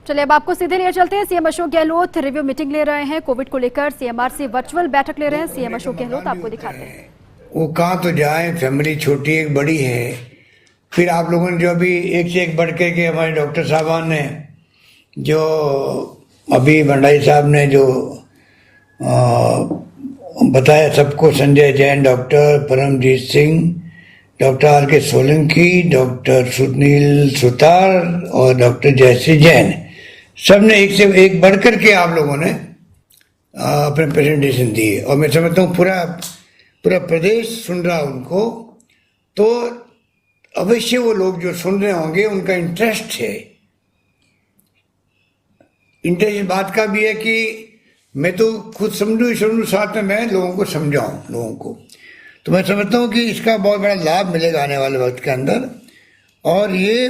चलिए अब आपको सीधे लिए चलते हैं। CM Ashok Gehlot review meeting ले रहे हैं कोविड को लेकर। सीएमआर से वर्चुअल बैठक ले रहे हैं सीएम अशोक गहलोत, आपको दिखाते हैं। वो कहाँ तो जाए, फैमिली छोटी एक बड़ी है। फिर आप लोगों ने जो अभी एक से एक बढ़ के हमारे डॉक्टर साहबान ने जो अभी भंडारी साहब ने जो बताया सबको, Sanjay Jain, doctor Paramjeet Singh, doctor R K Solanki, doctor Sunil Sutar और डॉक्टर जयश्री जैन, सब ने एक से एक बढ़ के आप लोगों ने अपने प्रेजेंटेशन दिए। और मैं समझता हूँ पूरा प्रदेश सुन रहा उनको, तो अवश्य वो लोग जो सुन रहे होंगे उनका इंटरेस्ट है। इंटरेस्ट बात का भी है कि मैं तो खुद समझूं साथ में मैं लोगों को समझाऊं लोगों को। तो मैं समझता हूँ कि इसका बहुत बड़ा लाभ मिलेगा आने वाले वक्त के अंदर। और ये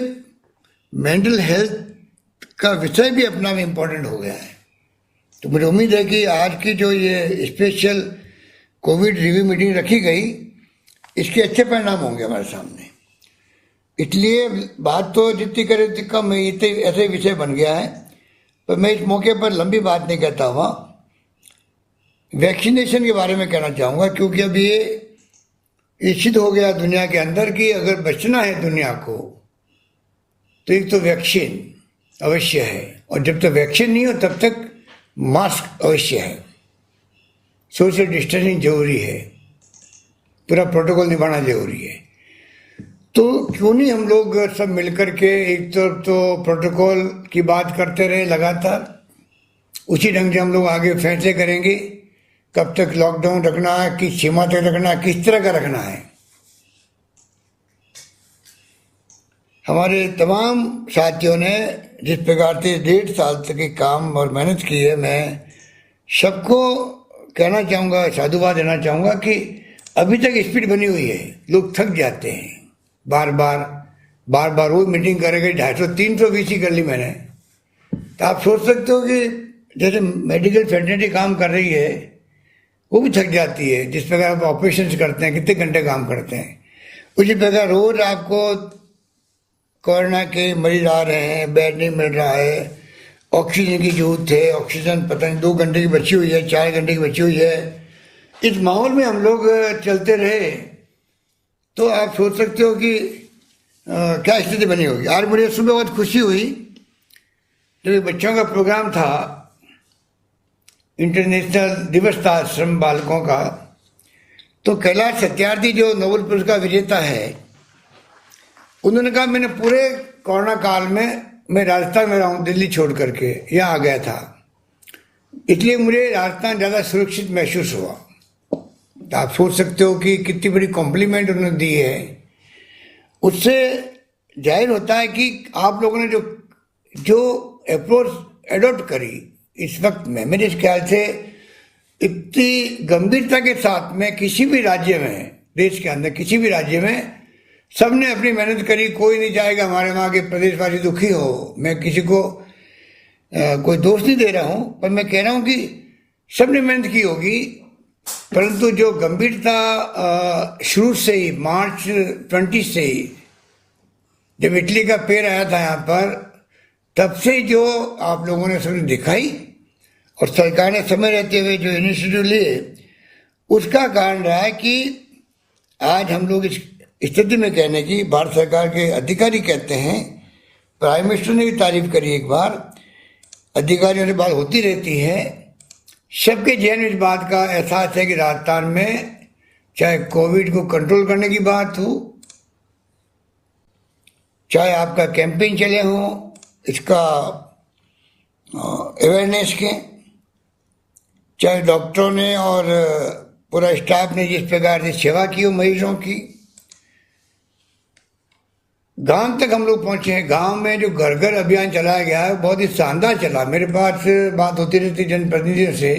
मेंटल हेल्थ का विषय भी अपना में इम्पोर्टेंट हो गया है। तो मुझे उम्मीद है कि आज की जो ये स्पेशल कोविड रिव्यू मीटिंग रखी गई, इसके अच्छे परिणाम होंगे हमारे सामने। इसलिए बात तो जितनी करे उतनी कम है, इतने ऐसे विषय बन गया है। पर मैं इस मौके पर लंबी बात नहीं कहता हुआ वैक्सीनेशन के बारे में कहना चाहूँगा, क्योंकि अब ये सिद्ध हो गया दुनिया के अंदर कि अगर बचना है दुनिया को तो एक तो वैक्सीन अवश्य है, और जब तक वैक्सीन नहीं हो तब तक मास्क अवश्य है, सोशल डिस्टेंसिंग जरूरी है, पूरा प्रोटोकॉल निभाना जरूरी है। तो क्यों नहीं हम लोग सब मिलकर के एक तरफ तो प्रोटोकॉल की बात करते रहे लगातार, उसी ढंग से हम लोग आगे फैसले करेंगे कब तक लॉकडाउन रखना है, किस सीमा तक रखना है, किस तरह का रखना है। हमारे तमाम साथियों ने जिस प्रकार से 1.5 साल तक के काम और मेहनत की है, मैं सबको कहना चाहूँगा, साधुवाद देना चाहूँगा कि अभी तक स्पीड बनी हुई है। लोग थक जाते हैं, बार बार वो मीटिंग करेंगे, 250-300 वीसी कर ली मैंने। तो आप सोच सकते हो कि जैसे मेडिकल फैसिलिटी काम कर रही है वो भी थक जाती है। जिस प्रकार आप ऑपरेशन करते हैं, कितने घंटे काम करते हैं, उसी प्रकार रोज आपको कोरोना के मरीज आ रहे हैं, बेड नहीं मिल रहा है, ऑक्सीजन की जरूरत है, ऑक्सीजन पता नहीं 2 घंटे की बची हुई है, 4 घंटे की बची हुई है। इस माहौल में हम लोग चलते रहे तो आप सोच सकते हो कि क्या स्थिति बनी होगी। आज मुझे सुबह बहुत खुशी हुई जब बच्चों का प्रोग्राम था, इंटरनेशनल दिवस था आश्रम बालकों का, तो कैलाश सत्यार्थी जो नोबेल पुरस्कार विजेता है, उन्होंने कहा मैंने पूरे कोरोना काल में मैं राजस्थान में रहा हूँ, दिल्ली छोड़ करके यहाँ आ गया था, इसलिए मुझे राजस्थान ज़्यादा सुरक्षित महसूस हुआ। तो आप सोच सकते हो कि कितनी बड़ी कॉम्प्लीमेंट उन्होंने दी है। उससे जाहिर होता है कि आप लोगों ने जो अप्रोच एडॉप्ट करी इस वक्त में, मेरे ख्याल से इतनी गंभीरता के साथ में किसी भी राज्य में, देश के अंदर किसी भी राज्य में सबने अपनी मेहनत करी। कोई नहीं चाहेगा हमारे वहाँ के प्रदेशवासी दुखी हो। मैं किसी को कोई दोष नहीं दे रहा हूँ, पर मैं कह रहा हूँ कि सबने मेहनत की होगी, परंतु जो गंभीरता शुरू से ही मार्च 20 से ही जब इटली का पैर आया था यहाँ पर, तब से जो आप लोगों ने सबने दिखाई और सरकार ने समय रहते हुए जो इनिशिएटिव लिए, उसका कारण रहा है कि आज हम लोग इस स्थिति में कहने की भारत सरकार के अधिकारी कहते हैं, प्राइम मिनिस्टर ने भी तारीफ करी एक बार, अधिकारियों से बात होती रहती है, सबके जहन में इस बात का एहसास है कि राजस्थान में चाहे कोविड को कंट्रोल करने की बात हो, चाहे आपका कैंपेन चले हो इसका अवेयरनेस के, चाहे डॉक्टरों ने और पूरा स्टाफ ने जिस प्रकार से सेवा की हो मरीजों की, गांव तक हम लोग पहुंचे हैं। गांव में जो घर घर अभियान चलाया गया है बहुत ही शानदार चला। मेरे पास बात होती रहती जनप्रतिनिधियों से,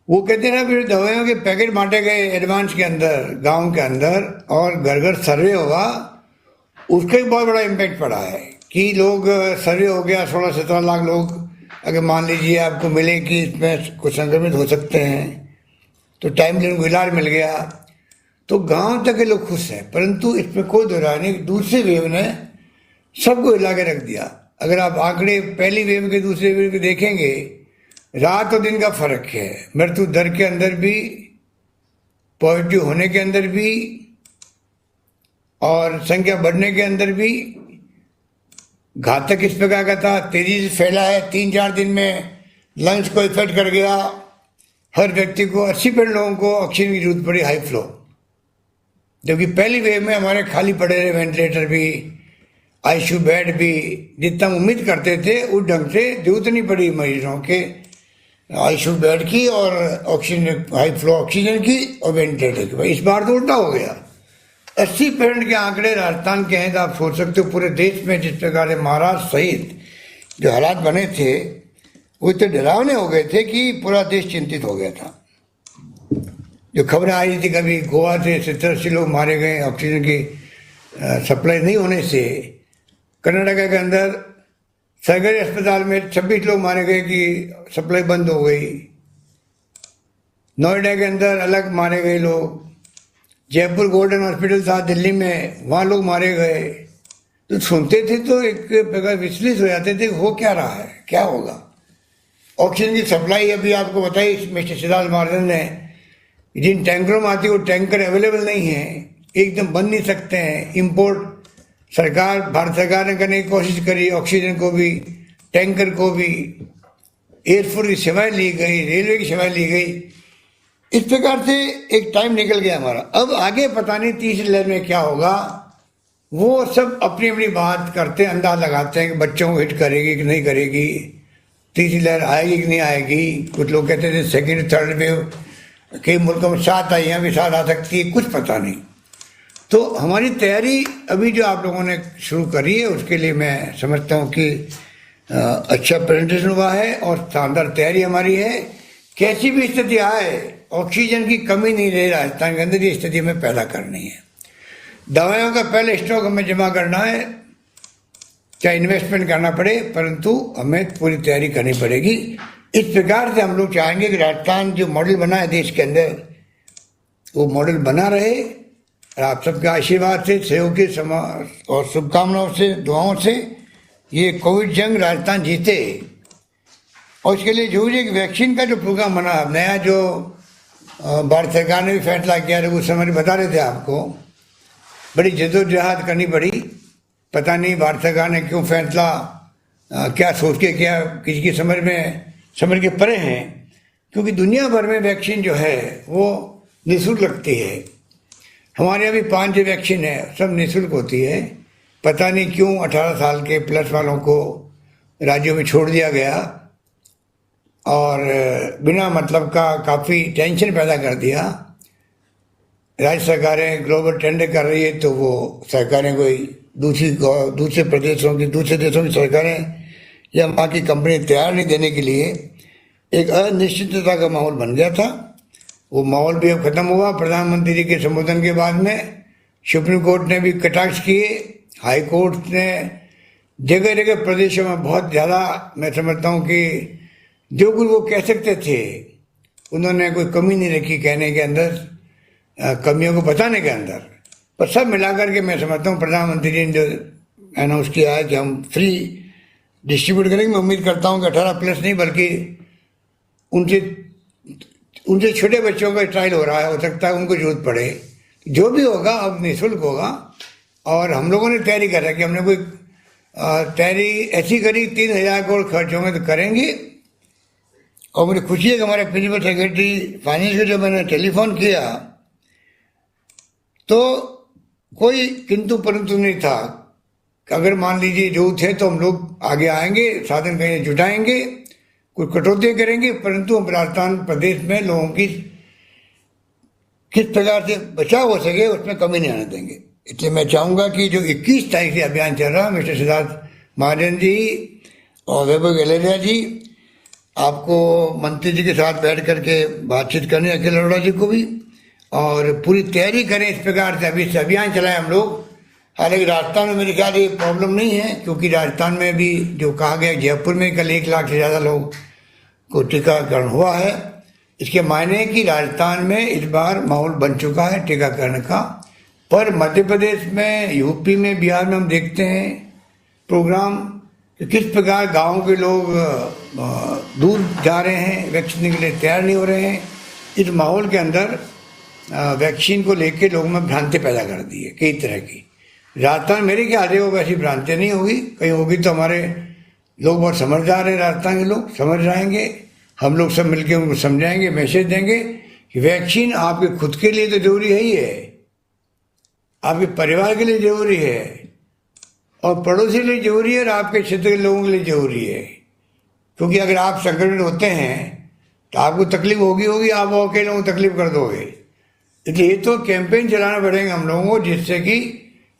वो कहते हैं ना फिर दवाइयों के पैकेट बांटे गए एडवांस के अंदर गांव के अंदर, और घर घर सर्वे हुआ, उसका एक बहुत बड़ा इम्पैक्ट पड़ा है कि लोग सर्वे हो गया, 16-17 लाख लोग अगर मान लीजिए आपको मिले कि इसमें कुछ संक्रमित हो सकते हैं, तो टाइम लिमिट को इलाज मिल गया, तो गांव तक के लोग खुश हैं। परंतु इसमें कोई दो राय नहीं, दूसरे वेव ने सबको हिला के रख दिया। अगर आप आंकड़े पहली वेव के दूसरे वेव के देखेंगे, रात और दिन का फर्क है। मृत्यु दर के अंदर भी, पॉजिटिव होने के अंदर भी और संख्या बढ़ने के अंदर भी। घातक इस प्रकार का था, तेजी से फैला है, 3-4 दिन में लंग्स को इफेक्ट कर गया। हर व्यक्ति को 80% लोगों को ऑक्सीजन की जरूरत पड़ी, हाई फ्लो। जबकि पहली वेव में हमारे खाली पड़े रहे वेंटिलेटर भी, आईसीयू बेड भी। जितना हम उम्मीद करते थे उस ढंग से जरूरत नहीं पड़ी मरीजों के आईसीयू बेड की और ऑक्सीजन, हाई फ्लो ऑक्सीजन की और वेंटिलेटर की। इस बार तो उल्टा हो गया। 80% के आंकड़े राजस्थान के हैं। तो आप सोच सकते हो पूरे देश में जिस प्रकार से महाराष्ट्र सहित जो हालात बने थे वो इतने डरावने हो गए थे कि पूरा देश चिंतित हो गया था। जो खबरें आ रही थी, कभी गोवा से 70-80 लोग मारे गए ऑक्सीजन की सप्लाई नहीं होने से। कर्नाटक के अंदर सरकारी अस्पताल में 26 लोग मारे गए कि सप्लाई बंद हो गई। नोएडा के अंदर अलग मारे गए लोग। जयपुर गोल्डन हॉस्पिटल था दिल्ली में, वहाँ लोग मारे गए। तो सुनते थे तो एक प्रकार विचलित हो जाते थे, हो क्या रहा है, क्या होगा। ऑक्सीजन की सप्लाई अभी आपको बताई मिस्टर सिद्धार्थ महाजन ने, जिन टैंकरों में आती है वो टैंकर अवेलेबल नहीं है, एकदम बन नहीं सकते हैं। इम्पोर्ट सरकार, भारत सरकार ने करने की कोशिश करी, ऑक्सीजन को भी, टैंकर को भी। एयरफोर्स की सेवाएं ली गई, रेलवे की सेवाएं ली गई। इस प्रकार से एक टाइम निकल गया हमारा। अब आगे पता नहीं तीसरी लहर में क्या होगा। वो सब अपनी अपनी बात करते हैं, अंदाज लगाते हैं कि बच्चों को हिट करेगी कि नहीं करेगी, तीसरी लहर आएगी कि नहीं आएगी। कुछ लोग कहते थे सेकेंड थर्ड वेव कई मुल्कों में 7 आई, यहाँ भी 7 आ सकती है, कुछ पता नहीं। तो हमारी तैयारी अभी जो आप लोगों ने शुरू करी है उसके लिए मैं समझता हूँ कि अच्छा प्रेजेंटेशन हुआ है और शानदार तैयारी हमारी है। कैसी भी स्थिति आए, ऑक्सीजन की कमी नहीं रही राजस्थान के अंदर, ये स्थिति हमें पैदा करनी है। दवाइयों का पहले स्टॉक हमें जमा करना है, चाहे इन्वेस्टमेंट करना पड़े, परंतु हमें पूरी तैयारी करनी पड़ेगी। इस प्रकार से हम लोग चाहेंगे कि राजस्थान जो मॉडल बना है देश के अंदर, वो मॉडल बना रहे। आप सबके आशीर्वाद से, सहयोग के और शुभकामनाओं से, दुआओं से ये कोविड जंग राजस्थान जीते। और इसके लिए जरूरी है कि वैक्सीन का जो प्रोग्राम बना, नया जो भारत सरकार ने भी फैसला किया, उस समय बता रहे थे आपको, बड़ी जद्दोजहद करनी पड़ी। पता नहीं भारत सरकार ने क्यों फैसला क्या सोच के किया, किसी की समझ के परे हैं। क्योंकि दुनिया भर में वैक्सीन जो है वो निःशुल्क लगती है। हमारे यहाँ भी 5 वैक्सीन है, सब निःशुल्क होती है। पता नहीं क्यों 18 साल के प्लस वालों को राज्यों में छोड़ दिया गया और बिना मतलब का काफ़ी टेंशन पैदा कर दिया। राज्य सरकारें ग्लोबल टेंडर कर रही है तो वो सरकारें कोई दूसरे प्रदेशों की, दूसरे देशों की सरकारें या वहाँ की कंपनी तैयार नहीं देने के लिए एक अनिश्चितता का माहौल बन गया था। वो माहौल भी अब खत्म हुआ। प्रधानमंत्री जी के संबोधन के बाद में सुप्रीम कोर्ट ने भी कटाक्ष किए, हाई कोर्ट ने जगह जगह प्रदेशों में बहुत ज़्यादा, मैं समझता हूँ कि जो कुछ वो कह सकते थे उन्होंने कोई कमी नहीं रखी कहने के अंदर, कमियों को बताने के अंदर। पर सब मिलाकर के मैं समझता हूँ प्रधानमंत्री जी ने जो अनाउंस किया है कि हम फ्री डिस्ट्रीब्यूट करेंगे, मैं उम्मीद करता हूँ कि 18+ नहीं बल्कि उनसे छोटे बच्चों का ट्रायल हो रहा है, हो सकता है उनको जरूरत पड़े। जो भी होगा अब निःशुल्क होगा। और हम लोगों ने तैयारी कर रखी, हमने कोई तैयारी ऐसी करी 3,000 करोड़ खर्च होंगे तो करेंगे। और मुझे खुशी है कि हमारे प्रिंसिपल सेक्रेटरी फाइनेंस को जब मैंने टेलीफोन किया तो कोई किंतु परंतु नहीं था। अगर मान लीजिए जो थे तो हम लोग आगे आएंगे, साधन कहीं जुटाएंगे, कुछ कटौतियाँ करेंगे, परंतु हम राजस्थान प्रदेश में लोगों की किस प्रकार से बचाव हो सके उसमें कमी नहीं आने देंगे। इसलिए मैं चाहूँगा कि जो 21 तारीख से अभियान चल रहा है, मिस्टर सिद्धार्थ महाजन जी और वैभव गलेरिया जी, आपको मंत्री जी के साथ बैठ करके बातचीत करनी, अखिल अरोड़ा जी को भी, और पूरी तैयारी करें इस प्रकार से। अभी से अभियान चलाएं हम लोग। हालांकि राजस्थान में मेरे ख्याल ये प्रॉब्लम नहीं है, क्योंकि राजस्थान में भी जो कहा गया, जयपुर में कल 1 लाख से ज़्यादा लोग को टीकाकरण हुआ है। इसके मायने है कि राजस्थान में इस बार माहौल बन चुका है टीकाकरण का। पर मध्य प्रदेश में, यूपी में, बिहार में हम देखते हैं प्रोग्राम कि किस प्रकार गांव के लोग दूर जा रहे हैं, वैक्सीन के लिए तैयार नहीं हो रहे हैं। इस माहौल के अंदर वैक्सीन को लेकर लोगों में भ्रांति पैदा कर दी है कई तरह की। राजस्थान मेरे ख्याल से वो वैसी भ्रांति नहीं होगी, कहीं होगी तो हमारे लोग बहुत समझदार हैं, राजस्थान के लोग समझ जाएंगे। हम लोग सब मिलकर उनको समझाएंगे, मैसेज देंगे कि वैक्सीन आपके खुद के लिए तो जरूरी है ही है, आपके परिवार के लिए जरूरी है, और पड़ोसी के लिए जरूरी है, और आपके क्षेत्र के लोगों के लिए जरूरी है। क्योंकि अगर आप संक्रमित होते हैं तो आपको तकलीफ होगी, आप अकेले लोगों को तकलीफ कर दोगे। इसलिए ये तो कैंपेन चलाना पड़ेगा हम लोगों को, जिससे कि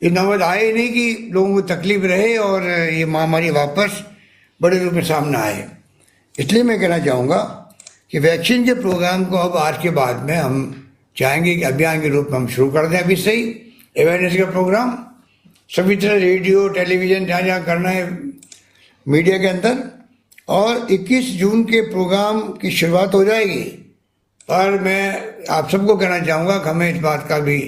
ये नौबत आए नहीं कि लोगों को तकलीफ रहे और ये महामारी वापस बड़े रूप में सामने आए। इसलिए मैं कहना चाहूँगा कि वैक्सीन के प्रोग्राम को अब आज के बाद में हम चाहेंगे कि अभियान के रूप में हम शुरू कर दें। अभी से ही अवेयरनेस का प्रोग्राम सभी तरह, रेडियो, टेलीविजन, जहाँ जहाँ करना है मीडिया के अंदर, और 21 जून के प्रोग्राम की शुरुआत हो जाएगी। पर मैं आप सबको कहना चाहूँगा कि हमें इस बात का भी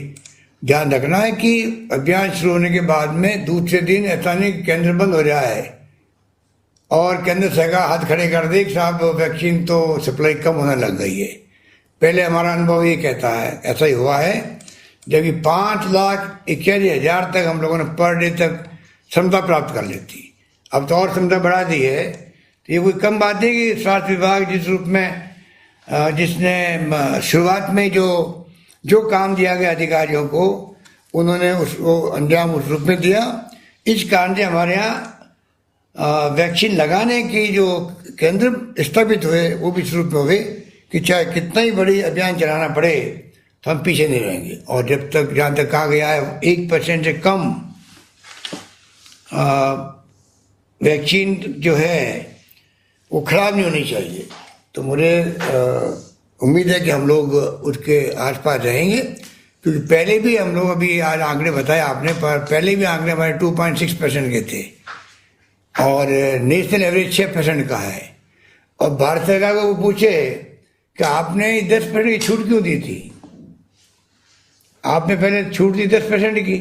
ध्यान रखना है कि अभियान शुरू होने के बाद में दूसरे दिन ऐसा नहीं केंद्र बंद हो जाए और केंद्र सरकार हाथ खड़े कर दे कि साहब वैक्सीन तो सप्लाई कम होने लग गई है। पहले हमारा अनुभव ये कहता है, ऐसा ही हुआ है, जबकि 5,81,000 तक हम लोगों ने पर डे तक क्षमता प्राप्त कर लेती। अब तो और क्षमता बढ़ा दी है। तो ये कोई कम बात है कि स्वास्थ्य विभाग जिस रूप में जिसने शुरुआत में जो काम दिया गया अधिकारियों को, उन्होंने उसको अंजाम उस रूप में दिया। इस कारण से हमारे यहाँ वैक्सीन लगाने की जो केंद्र स्थापित हुए वो भी इस रूप में हुए कि चाहे कितना ही बड़ी अभियान चलाना पड़े तो हम पीछे नहीं रहेंगे। और जब तक जहाँ तक कहा गया है 1% से कम वैक्सीन जो है वो खराब नहीं होनी चाहिए। तो मुझे उम्मीद है कि हम लोग उसके आसपास रहेंगे, क्योंकि पहले भी हम लोग, अभी आज आंकड़े बताए आपने, पर पहले भी आंकड़े हमारे 2.6% के थे और नेशनल एवरेज 6% का है। और भारत सरकार को वो पूछे कि आपने 10% की छूट क्यों दी थी, आपने पहले छूट दी 10% की,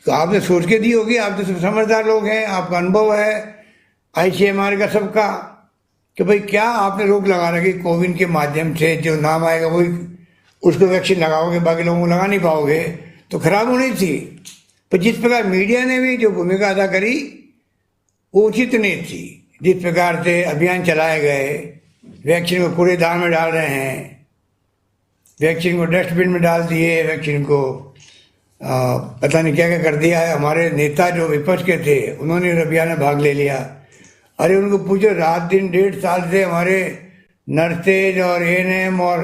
तो आपने सोच के दी होगी, आप तो सब समझदार लोग हैं, आपका अनुभव है ICMR का सबका, कि भाई क्या आपने रोक लगा रखी कोविन के माध्यम से, जो नाम आएगा वही उसको वैक्सीन लगाओगे, बाकी लोगों को लगा नहीं पाओगे, तो खराब होनी थी। पर जिस प्रकार मीडिया ने भी जो भूमिका अदा करी वो उचित नहीं थी। जिस प्रकार से अभियान चलाए गए, वैक्सीन को कूड़ेदान में डाल रहे हैं, वैक्सीन को डस्टबिन में डाल दिए, वैक्सीन को पता नहीं क्या क्या कर दिया है। हमारे नेता जो विपक्ष के थे उन्होंने इस अभियान में भाग ले लिया। अरे उनको पूछो, रात दिन 1.5 साल से हमारे नर्सेज और ANM और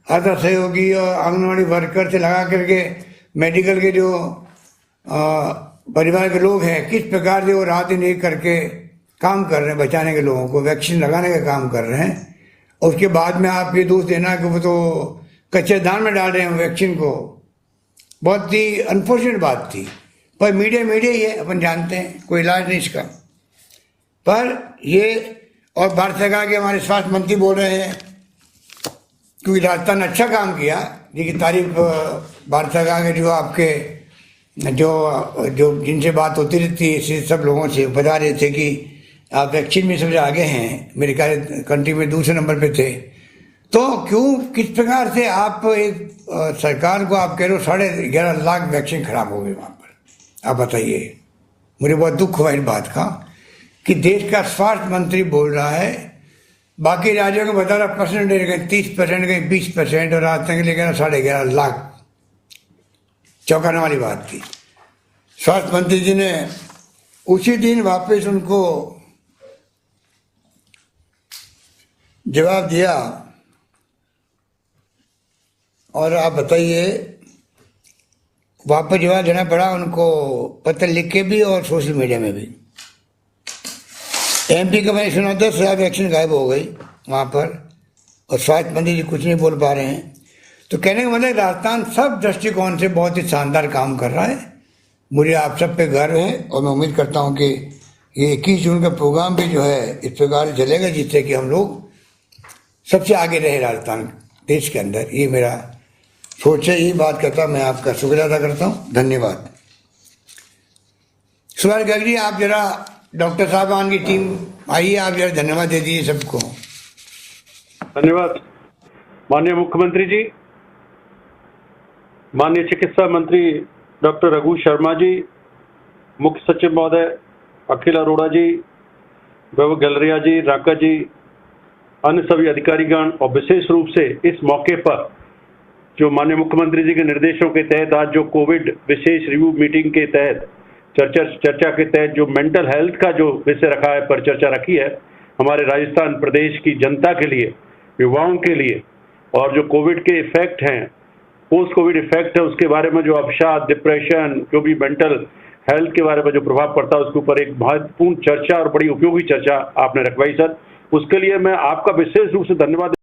आशा सहयोगी और आंगनबाड़ी वर्कर से लगा करके मेडिकल के जो परिवार के लोग हैं, किस प्रकार से वो रात दिन एक करके काम कर रहे हैं, बचाने के लोगों को, वैक्सीन लगाने का काम कर रहे हैं। और उसके बाद में आप ये दोष देना कि वो तो कच्चे दान में डाल रहे हैं वैक्सीन को, बहुत ही अनफॉर्चुनेट बात थी। पर मीडिया ही है, अपन जानते हैं, कोई इलाज नहीं इसका। पर ये, और भारत सरकार के हमारे स्वास्थ्य मंत्री बोल रहे हैं क्योंकि राजस्थान अच्छा काम किया, जिनकी तारीफ भारत सरकार के जो आपके जो जिनसे बात होती रहती है सब लोगों से बता रहे थे कि आप वैक्सीन में सबसे आगे हैं, मेरे ख्याल कंट्री में दूसरे नंबर पे थे। तो क्यों, किस प्रकार से आप एक सरकार को आप कह रहे हो 11.5 लाख वैक्सीन खराब हो गए वहाँ पर, आप बताइए। मुझे बहुत दुख हुआ इस बात का कि देश का स्वास्थ्य मंत्री बोल रहा है, बाकी राज्यों को बता रहा परसेंटेज कहीं 30%, कहीं 20%, और राजस्थान के लिए कह रहा 11.5 लाख। चौंकाने वाली बात थी। स्वास्थ्य मंत्री जी ने उसी दिन वापस उनको जवाब दिया। और आप बताइए, वापस जवाब देना पड़ा उनको, पत्र लिख के भी और सोशल मीडिया में भी। MP का मैंने सुना 10,000 वैक्सीन गायब हो गई वहाँ पर, और स्वास्थ्य मंत्री जी कुछ नहीं बोल पा रहे हैं। तो कहने का मतलब राजस्थान सब दृष्टिकोण से बहुत ही शानदार काम कर रहा है। मुझे आप सब पे गर्व है और मैं उम्मीद करता हूँ कि ये 21 जून का प्रोग्राम भी जो है इस प्रकार चलेगा जिससे कि हम लोग सबसे आगे रहे राजस्थान देश के अंदर। ये मेरा सोच है, यही बात करता मैं आपका शुक्रिया अदा करता हूँ। धन्यवाद। सुभाष गर्ग जी, आप जरा डॉक्टर साहबान की टीम आई है, आप जरा धन्यवाद दे दीजिए सबको। धन्यवाद माननीय मुख्यमंत्री जी, माननीय चिकित्सा मंत्री डॉक्टर रघु शर्मा जी, मुख्य सचिव महोदय अखिल अरोड़ा जी, वैभव गलरिया जी, राका जी, अन्य सभी अधिकारीगण और विशेष रूप से इस मौके पर जो माननीय मुख्यमंत्री जी के निर्देशों के तहत आज जो कोविड विशेष रिव्यू मीटिंग के तहत चर्चा के तहत जो मेंटल हेल्थ का जो विषय रखा है, पर चर्चा रखी है हमारे राजस्थान प्रदेश की जनता के लिए, युवाओं के लिए, और जो कोविड के इफेक्ट हैं, पोस्ट कोविड इफेक्ट है, उसके बारे में जो अवसाद, डिप्रेशन, जो भी मेंटल हेल्थ के बारे में जो प्रभाव पड़ता है उसके ऊपर एक महत्वपूर्ण चर्चा और बड़ी उपयोगी चर्चा आपने रखवाई सर। उसके लिए मैं आपका विशेष रूप से धन्यवाद